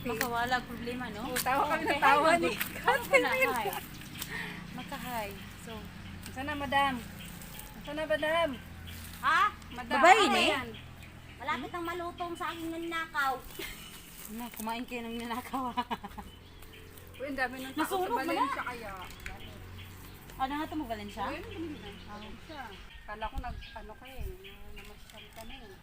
Makawala problema, no? Tawa kami ng tawa ni Makahay. Makahay. So, sana madam. Sana madam. Ha? Madam. Babae ano ni? yan? Malapit ng malutong sa aking nanakaw. na, kumain kayo ng ninakaw. Uy, ang dami ng tao sa Nasunog mo na. Valencia kaya. Ano nga ito mo, Valencia? Uy, ano naman siya? Kala ko ano kayo, namasyal ka na eh.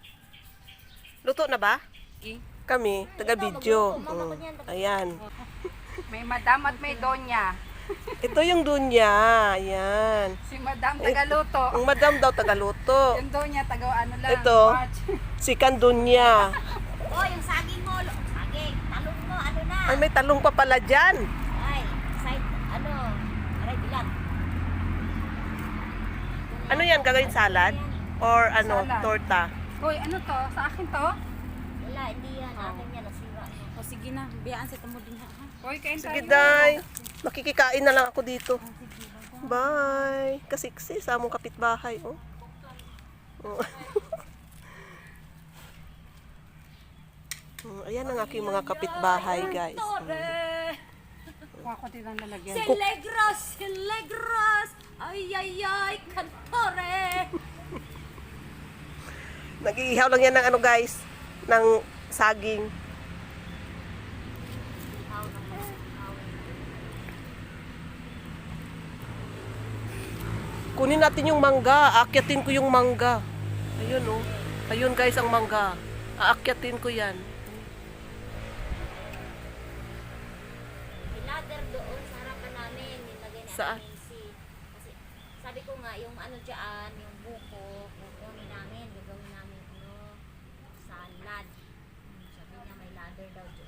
Luto na ba? Eh? Kami, taga-video. Mama ko niyan. Ayan. May madam at may donya. Ito yung dunya. Ayan. Si madam tagaluto. Ang madam daw tagaluto. Yung donya taga ano lang. Ito. March. Si Kandunya. Oh, yung saging mo. Saging. Talong mo. Ano na? Ay, may talong pa pala dyan. Ay, side, ano? Aray, bilat. Ano yan? Gagawin salad? Or ano? Salad. Torta? Uy, ano to? Sa akin to? Wala, hindi yan. Akin yan. Nasira. O sige na, biyaan sa tamo din ha. Uy, kain tayo. Sige, Day. Makikikain na lang ako dito. Bye. Kasiksi sa among kapitbahay. Oh. Oh. Ayan ang aking mga kapitbahay, guys. Kuha ko din ang lalagyan. Selegros! Selegros! Ay, ay, ay! Kantore! Nag-iihaw lang yan ng ano, guys. Ng saging. Kunin natin yung mangga. Aakyatin ko yung mangga. Ayun, oh. Ayun, guys, ang mangga. Aakyatin ko yan. May ladder doon sa harapan namin. Nilagay ni Saan? Ate Nancy. Kasi sabi ko nga, yung ano dyan, yung buko, kukunin namin, gagawin namin ano, salad. Sabi niya may ladder daw dyan.